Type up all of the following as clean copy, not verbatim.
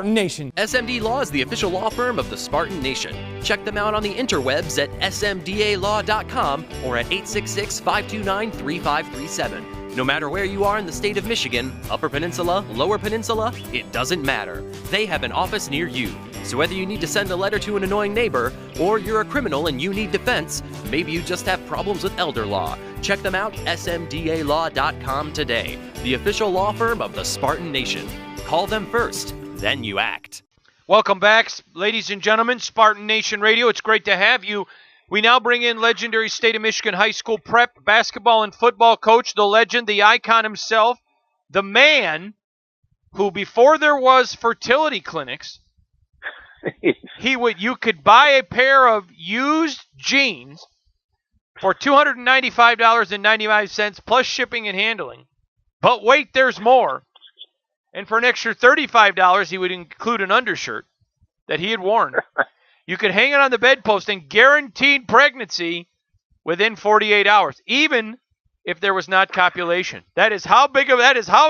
Nation. SMD Law is the official law firm of the Spartan Nation. Check them out on the interwebs at smdalaw.com or at 866-529-3537. No matter where you are in the state of Michigan, Upper Peninsula, Lower Peninsula, it doesn't matter. They have an office near you. So whether you need to send a letter to an annoying neighbor, or you're a criminal and you need defense, maybe you just have problems with elder law, check them out, smdalaw.com today. The official law firm of the Spartan Nation. Call them first. Then you act. Welcome back, ladies and gentlemen, Spartan Nation Radio. It's great to have you. We now bring in legendary State of Michigan High School prep basketball and football coach, the legend, the icon himself, the man who, before there was fertility clinics, you could buy a pair of used jeans for $295.95 plus shipping and handling. But wait, there's more. And for an extra $35, he would include an undershirt that he had worn. You could hang it on the bedpost and guaranteed pregnancy within 48 hours, even if there was not copulation. That is how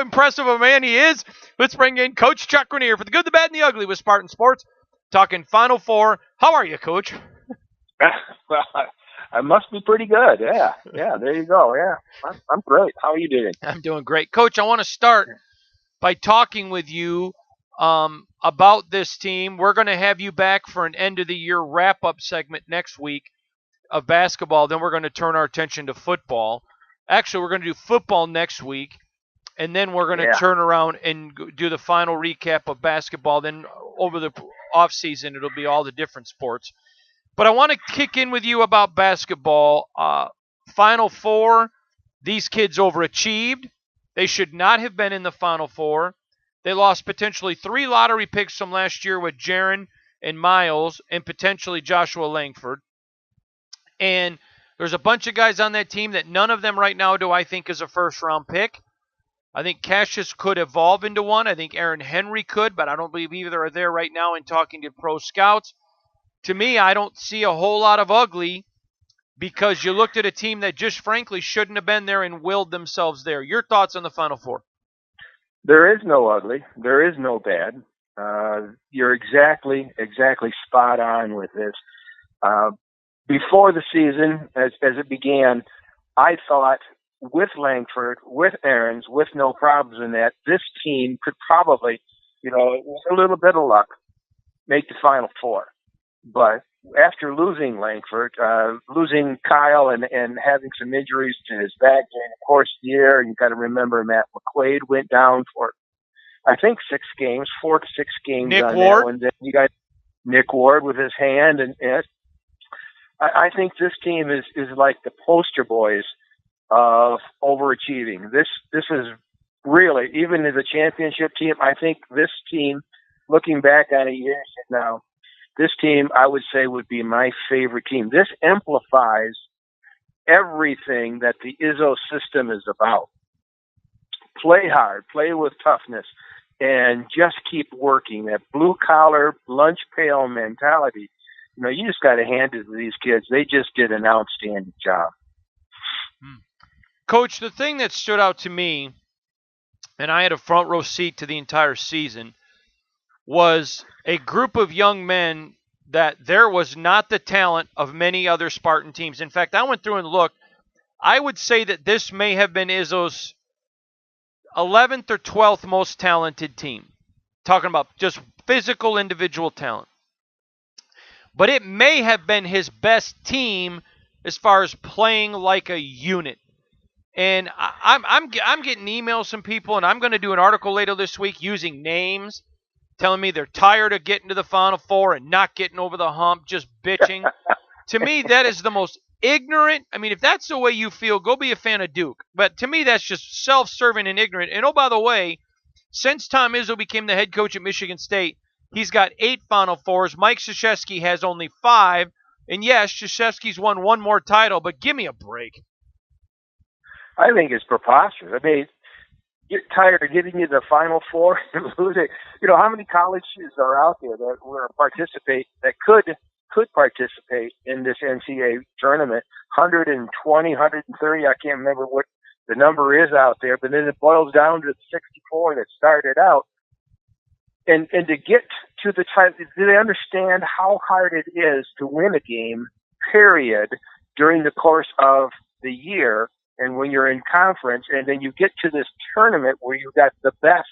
impressive a man he is. Let's bring in Coach Chuck Grenier for the good, the bad, and the ugly with Spartan Sports. Talking Final Four. How are you, Coach? Well, I must be pretty good. Yeah, there you go. Yeah, I'm great. How are you doing? I'm doing great. Coach, I want to start by talking with you about this team. We're going to have you back for an end-of-the-year wrap-up segment next week of basketball. Then we're going to turn our attention to football. Actually, we're going to do football next week, and then we're going to turn around and do the final recap of basketball. Then over the off-season, it'll be all the different sports. But I want to kick in with you about basketball. Final Four, these kids overachieved. They should not have been in the Final Four. They lost potentially 3 lottery picks from last year with Jaron and Miles and potentially Joshua Langford. And there's a bunch of guys on that team that none of them right now do I think is a first-round pick. I think Cassius could evolve into one. I think Aaron Henry could, but I don't believe either are there right now in talking to pro scouts. To me, I don't see a whole lot of ugly because you looked at a team that just frankly shouldn't have been there and willed themselves there. Your thoughts on the Final Four? There is no ugly. There is no bad. You're exactly spot on with this. Before the season, as it began, I thought with Langford, with Aarons, with no problems in that, this team could probably, with a little bit of luck, make the Final Four. But after losing Langford, losing Kyle and having some injuries to his back during the course of the year, you got to remember Matt McQuaid went down for, I think, 4 to 6 games. Nick on Ward. that one. Then you got Nick Ward with his hand, and I think this team is like the poster boys of overachieving. This is really, even as a championship team, I think this team, looking back on a year from now, this team, I would say, would be my favorite team. This amplifies everything that the Izzo system is about. Play hard, play with toughness, and just keep working. That blue-collar, lunch pail mentality. You just got to hand it to these kids. They just did an outstanding job. Coach, the thing that stood out to me, and I had a front row seat to the entire season, was a group of young men that there was not the talent of many other Spartan teams. In fact, I went through and looked. I would say that this may have been Izzo's 11th or 12th most talented team. Talking about just physical individual talent. But it may have been his best team as far as playing like a unit. And I'm getting emails from people, and I'm going to do an article later this week using names, telling me they're tired of getting to the Final Four and not getting over the hump, just bitching. To me, that is the most ignorant. I mean, if that's the way you feel, go be a fan of Duke. But to me, that's just self-serving and ignorant. And oh, by the way, since Tom Izzo became the head coach at Michigan State, he's got 8 Final Fours. Mike Krzyzewski has only 5. And yes, Krzyzewski's won 1 more title, but give me a break. I think it's preposterous. I mean, get tired of getting you the Final Four and losing. How many colleges are out there that could participate in this NCAA tournament? 120, 130. I can't remember what the number is out there, but then it boils down to 64 that started out. and to get to the time, do they understand how hard it is to win a game, period, during the course of the year, and when you're in conference, and then you get to this tournament where you've got the best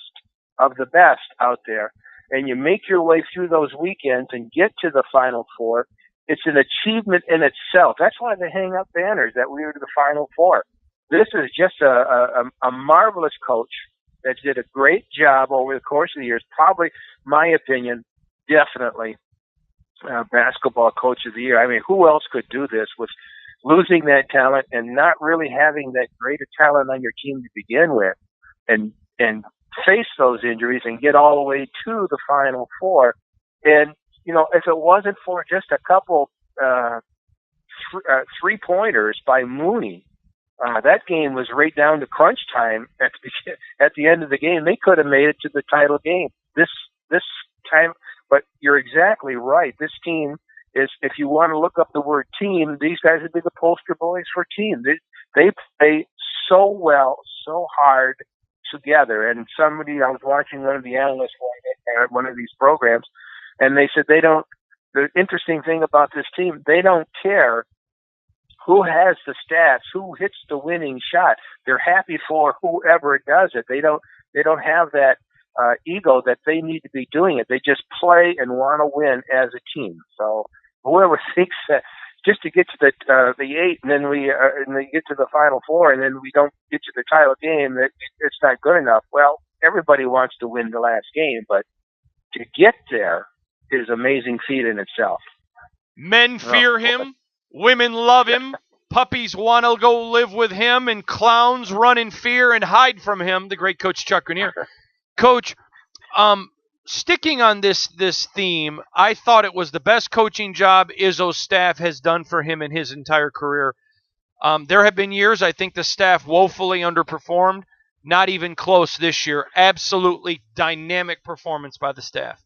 of the best out there, and you make your way through those weekends and get to the Final Four. It's an achievement in itself. That's why they hang up banners that we were to the Final Four. This is just a marvelous coach that did a great job over the course of the years. Probably, my opinion, definitely basketball coach of the year. I mean, who else could do this with losing that talent and not really having that great a talent on your team to begin with, and face those injuries and get all the way to the Final Four. And, you know, if it wasn't for just a couple three-pointers by Mooney, that game was right down to crunch time at the end of the game. They could have made it to the title game this time. But you're exactly right. This team is, if you want to look up the word team, these guys would be the poster boys for team. They play so well, so hard together. And I was watching one of the analysts at one of these programs, and they said the interesting thing about this team, they don't care who has the stats, who hits the winning shot. They're happy for whoever does it. They don't have that ego that they need to be doing it. They just play and want to win as a team. So whoever thinks that just to get to the 8 and then we get to the Final Four and then we don't get to the title game, that it's not good enough. Well, everybody wants to win the last game, but to get there is an amazing feat in itself. Men fear him. Women love him. Puppies want to go live with him, and clowns run in fear and hide from him. The great Coach Chuck Grenier. Coach, sticking on this theme, I thought it was the best coaching job Izzo's staff has done for him in his entire career. There have been years I think the staff woefully underperformed. Not even close this year. Absolutely dynamic performance by the staff.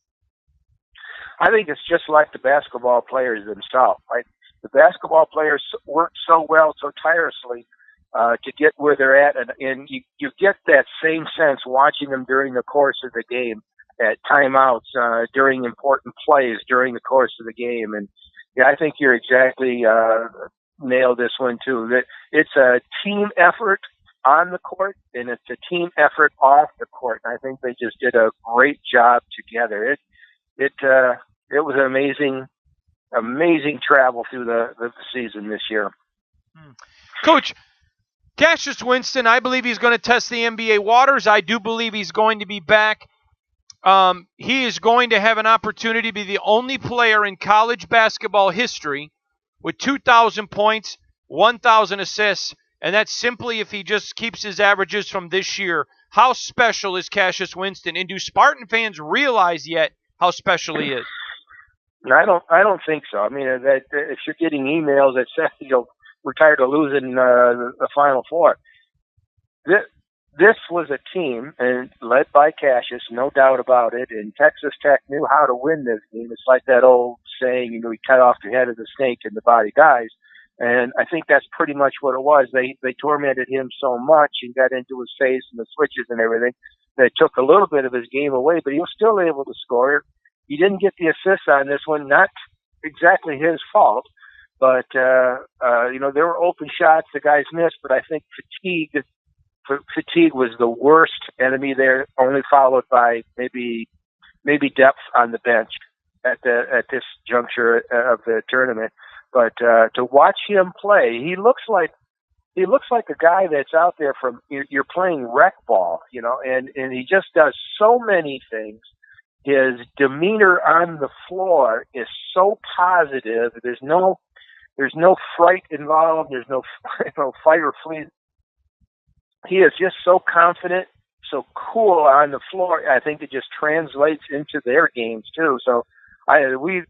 I think it's just like the basketball players themselves, right? The basketball players work so well, so tirelessly to get where they're at, and you get that same sense watching them during the course of the game, at timeouts, during important plays during the course of the game. And yeah, I think you're exactly nailed this one too. That it's a team effort on the court, and it's a team effort off the court. And I think they just did a great job together. It was an amazing travel through the season this year. Coach, Cassius Winston, I believe he's going to test the NBA waters. I do believe he's going to be back. He is going to have an opportunity to be the only player in college basketball history with 2,000 points, 1,000 assists, and that's simply if he just keeps his averages from this year. How special is Cassius Winston, and do Spartan fans realize yet how special he is? I don't think so. I mean, that if you're getting emails that say, we're tired of losing the Final Four, this was a team and led by Cassius, no doubt about it. And Texas Tech knew how to win this game. It's like that old saying, we cut off the head of the snake and the body dies. And I think that's pretty much what it was. They tormented him so much and got into his face and the switches and everything that it took a little bit of his game away, but he was still able to score. He didn't get the assist on this one, not exactly his fault, but there were open shots the guys missed, but I think fatigue was the worst enemy there, only followed by maybe depth on the bench at this juncture of the tournament. But to watch him play, he looks like a guy that's out there from you're playing rec ball, and he just does so many things. His demeanor on the floor is so positive. There's no fright involved. There's no fight or flee. He is just so confident, so cool on the floor. I think it just translates into their games too. So we're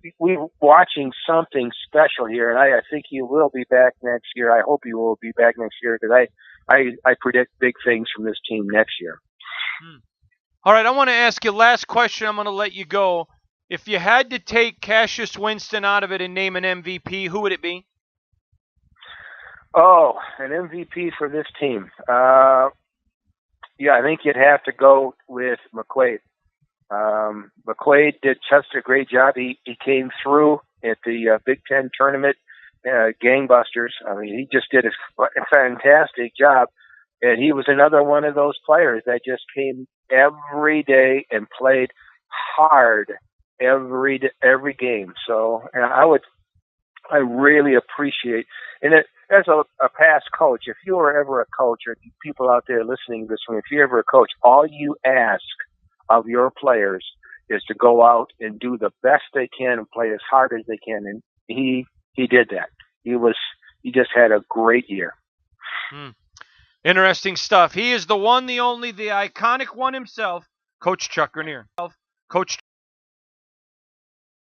watching something special here, and I think he will be back next year. I hope he will be back next year because I predict big things from this team next year. All right, I want to ask you last question. I'm going to let you go. If you had to take Cassius Winston out of it and name an MVP, who would it be? Oh, an MVP for this team. I think you'd have to go with McQuaid. McQuaid did such a great job. He came through at the Big Ten tournament, gangbusters. I mean, he just did a fantastic job. And he was another one of those players that just came every day and played hard every game. So I really appreciate, and as a past coach, if you were ever a coach, or people out there listening to this one, if you're ever a coach, all you ask of your players is to go out and do the best they can and play as hard as they can. And he did that. He just had a great year. Interesting stuff. He is the one, the only, the iconic one himself, Coach Chuck Grenier. Coach